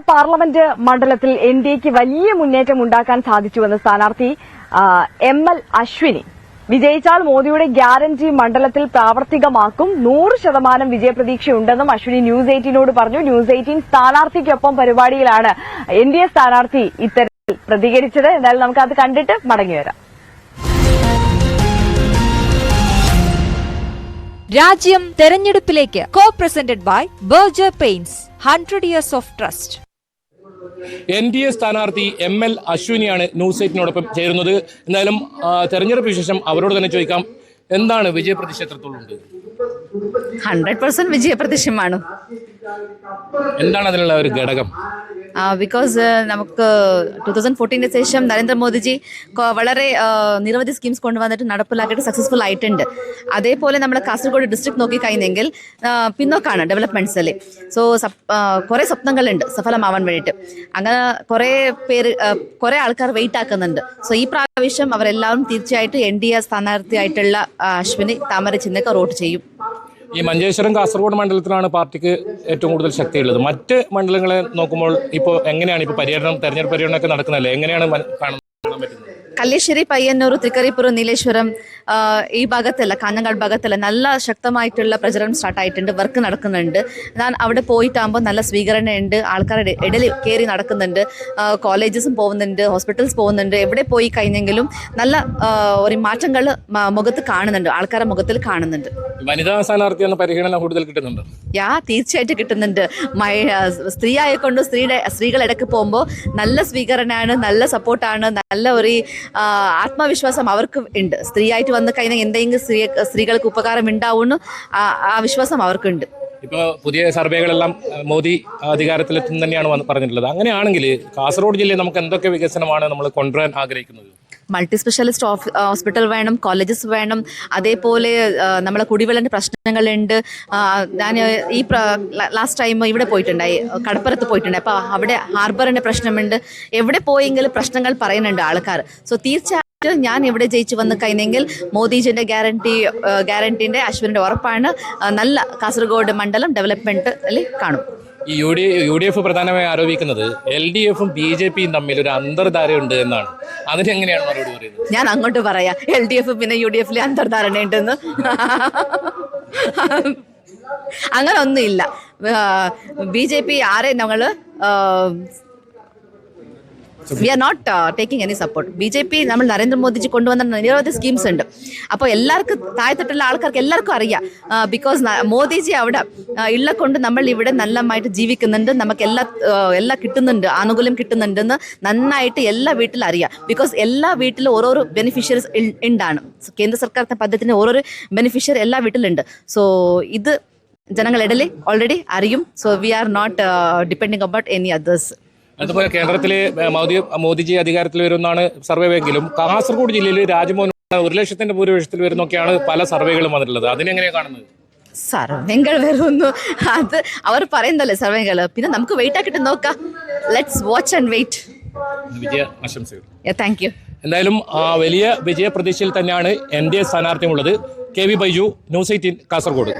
Parliament മണ്ഡലത്തിൽ എൻഡിഎക്ക് വലിയ മുന്നേറ്റം ഉണ്ടാക്കാൻ സാധിച്ചുവെന്ന് സ്ഥാനാർത്ഥി ML അശ്വിനി. വിജയിച്ചാൽ മോദിയുടെ ഗ്യാരണ്ടി മണ്ഡലത്തിൽ പ്രാവർത്തികമാക്കും. 100% വിജയപ്രതീക്ഷയുണ്ടെന്നും അശ്വിനി ന്യൂസ് 18നോട് പറഞ്ഞു. ന്യൂസ് 18 സ്ഥാനാർത്ഥിക്കൊപ്പം പരിപാടിയിലാണ് എൻഡിഎ സ്ഥാനാർത്ഥി ഇത്തരത്തിൽ പ്രതികരിച്ചത്. എന്തായാലും നമുക്ക് അത് കണ്ടിട്ട് മടങ്ങിവരാം. രാജ്യം തെരഞ്ഞെടുപ്പിലേക്ക് co-presented by Berger Paints 100 years of trust. NDA സ്ഥാനാർത്ഥി ML അശ്വിനിയാണ് ന്യൂസ് 18നോടൊപ്പം ചേരുന്നത്. എന്തായാലും തെരഞ്ഞെടുപ്പ് വിശേഷം അവരോട് തന്നെ ചോദിക്കാം. എന്താണ് വിജയപ്രതീക്ഷ എത്രത്തോളം ഉണ്ട്? 100% വിജയപ്രതീക്ഷമാണ്. എന്താണ് അതിനുള്ള ഒരു ഘടകം? ബിക്കോസ് നമുക്ക് 2014 ശേഷം നരേന്ദ്രമോദിജി വളരെ നിരവധി സ്കീംസ് കൊണ്ടുവന്നിട്ട് നടപ്പിലാക്കിയിട്ട് സക്സസ്ഫുൾ ആയിട്ടുണ്ട്. അതേപോലെ നമ്മുടെ കാസർഗോഡ് ഡിസ്ട്രിക്ട് നോക്കിക്കഴിഞ്ഞെങ്കിൽ പിന്നോക്കാണ് ഡെവലപ്മെന്റ്സിൽ. സോ കുറേ സ്വപ്നങ്ങളുണ്ട് സഫലമാവാൻ വേണ്ടിയിട്ട്. അങ്ങനെ കുറേ ആൾക്കാർ വെയിറ്റ് ആക്കുന്നുണ്ട്. സോ ഈ പ്രാവശ്യം അവരെല്ലാവരും തീർച്ചയായിട്ടും NDA സ്ഥാനാർത്ഥിയായിട്ടുള്ള അശ്വിനി താമര ചിഹ്നക്ക് വോട്ട് ചെയ്യും. ഈ മഞ്ചേശ്വരം കാസർഗോഡ് മണ്ഡലത്തിലാണ് പാർട്ടിക്ക് ഏറ്റവും കൂടുതൽ ശക്തിയുള്ളത്. മറ്റ് മണ്ഡലങ്ങളെ നോക്കുമ്പോൾ ഇപ്പോൾ എങ്ങനെയാണ് ഇപ്പോൾ തെരഞ്ഞെടുപ്പ് പര്യടനമൊക്കെ നടക്കുന്നതല്ലേ? എങ്ങനെയാണ് കാണാൻ പറ്റുന്നത്? കല്ലേശ്ശേരി, പയ്യന്നൂർ, തൃക്കരിപ്പുറം, നീലേശ്വരം ഈ ഭാഗത്തല്ല, കാഞ്ഞങ്ങാട് ഭാഗത്തല്ല നല്ല ശക്തമായിട്ടുള്ള പ്രചരണം സ്റ്റാർട്ടായിട്ടുണ്ട്. വർക്ക് നടക്കുന്നുണ്ട്. ഞാൻ അവിടെ പോയിട്ടാകുമ്പോൾ നല്ല സ്വീകരണമുണ്ട്. ആൾക്കാരുടെ ഇടയിൽ കയറി നടക്കുന്നുണ്ട്. കോളേജസും പോകുന്നുണ്ട്, ഹോസ്പിറ്റൽസ് പോകുന്നുണ്ട്. എവിടെ പോയി കഴിഞ്ഞെങ്കിലും നല്ല ഒരു മാറ്റങ്ങൾ മുഖത്ത് കാണുന്നുണ്ട്, ആൾക്കാരുടെ മുഖത്തിൽ കാണുന്നുണ്ട്. വനിതാ സ്ഥാനാർത്ഥി എന്ന പരിഗണന കൂടുതൽ കിട്ടുന്നുണ്ട്. തീർച്ചയായിട്ടും കിട്ടുന്നുണ്ട്. സ്ത്രീ ആയിക്കൊണ്ട് സ്ത്രീകൾ ഇടയ്ക്ക് പോകുമ്പോൾ നല്ല സ്വീകരണമാണ്, നല്ല സപ്പോർട്ടാണ്, നല്ല ഒരു ആത്മവിശ്വാസം അവർക്ക് ഉണ്ട്. സ്ത്രീയായിട്ട് വന്നു കഴിഞ്ഞാൽ എന്തെങ്കിലും സ്ത്രീകൾക്ക് ഉപകാരം ഉണ്ടാവുമെന്ന് ആ വിശ്വാസം അവർക്കുണ്ട്. ഇപ്പോൾ പുതിയ സർവേകളെല്ലാം മോദി അധികാരത്തിലെത്തും തന്നെയാണ് പറഞ്ഞിട്ടുള്ളത്. അങ്ങനെയാണെങ്കിൽ കാസർഗോഡ് ജില്ലയിൽ നമുക്ക് എന്തൊക്കെ വികസനമാണ് നമ്മൾ കൊണ്ടുവരാൻ ആഗ്രഹിക്കുന്നത്? മൾട്ടി സ്പെഷ്യാലിസ്റ്റ് ഹോസ്പിറ്റൽ വേണം, കോളേജസ് വേണം. അതേപോലെ നമ്മളെ കുടിവെള്ളൻ്റെ പ്രശ്നങ്ങളുണ്ട്. ഞാൻ ഈ ലാസ്റ്റ് ടൈം ഇവിടെ പോയിട്ടുണ്ടായി, കടപ്പുറത്ത് പോയിട്ടുണ്ടായി. അപ്പോൾ അവിടെ ഹാർബറിൻ്റെ പ്രശ്നമുണ്ട്. എവിടെ പോയെങ്കിലും പ്രശ്നങ്ങൾ പറയുന്നുണ്ട് ആൾക്കാർ. സോ തീർച്ചയായും ഞാൻ ഇവിടെ ജയിച്ചു വന്ന് കഴിഞ്ഞെങ്കിൽ മോദിജിൻ്റെ ഗ്യാരണ്ടീൻ്റെ അശ്വിനിൻ്റെ ഉറപ്പാണ് നല്ല കാസർഗോഡ് മണ്ഡലം ഡെവലപ്മെൻറ്റിൽ കാണും. ഈ UDF പ്രധാനമായി ആരോപിക്കുന്നത് LDFും BJPയും തമ്മിൽ ഒരു അന്തർധാരയുണ്ട് എന്നാണ്. അതിനെങ്ങനെയാണ് മറുപടി പറയുന്നത്? ഞാൻ അങ്ങോട്ട് പറയാം, LDF പിന്നെ UDFിൽ അന്തർധാരണയുണ്ടെന്ന്. അങ്ങനെ ഒന്നുമില്ല. BJP ആരെ ഞങ്ങൾ we are not taking any support. BJP നമ്മൾ നരേന്ദ്രമോദിജി കൊണ്ടുവന്ന നിരവധി സ്കീംസ് ഉണ്ട്. അപ്പോൾ എല്ലാവർക്കും താഴെത്തട്ടുള്ള ആൾക്കാർക്ക് എല്ലാവർക്കും അറിയാം. ബിക്കോസ് മോദിജി അവിടെ ഉള്ള കൊണ്ട് നമ്മൾ ഇവിടെ നല്ലതായിട്ട് ജീവിക്കുന്നുണ്ട്, നമുക്ക് എല്ലാം കിട്ടുന്നുണ്ട്, ആനുകൂല്യം കിട്ടുന്നുണ്ടെന്ന് നന്നായിട്ട് എല്ലാ വീട്ടിലും അറിയാം. ബിക്കോസ് എല്ലാ വീട്ടിലും ഓരോരോ ബെനിഫിഷ്യറീസ് ഉണ്ടാണ്. കേന്ദ്ര സർക്കാർ പദ്ധതിന് ഓരോരോ ബെനിഫിഷ്യറി എല്ലാ വീട്ടിലുണ്ട്. സോ ഇത് ജനങ്ങളിടയിൽ ഓൾറെഡി അറിയും. So we are not depending about any others. അതുപോലെ കേന്ദ്രത്തിലെ മോദിജി അധികാരത്തിൽ വരുമെന്നാണ് സർവേവെങ്കിലും കാസർഗോഡ് ജില്ലയിൽ രാജ്മോഹൻ 1,00,000 ഭൂരിപക്ഷത്തിൽ വരുന്നൊക്കെയാണ് പല സർവേകളും വന്നിട്ടുള്ളത്. അതിനെങ്ങനെയാണ് കാണുന്നത്? സർവേകൾ വരുന്നു, അത് അവർ പറയുന്നല്ലേ സർവേകൾ. പിന്നെ നമുക്ക് വെയിറ്റ് ആക്കിയിട്ട് നോക്കാം. Let's watch and wait. വിജയ ആശംസകൾ. Thank you. എന്തായാലും വലിയ വിജയ പ്രതീക്ഷയിൽ തന്നെയാണ് NDA സ്ഥാനാർത്ഥിയുള്ളത്. KV Baiju, news 18 Kasaragod.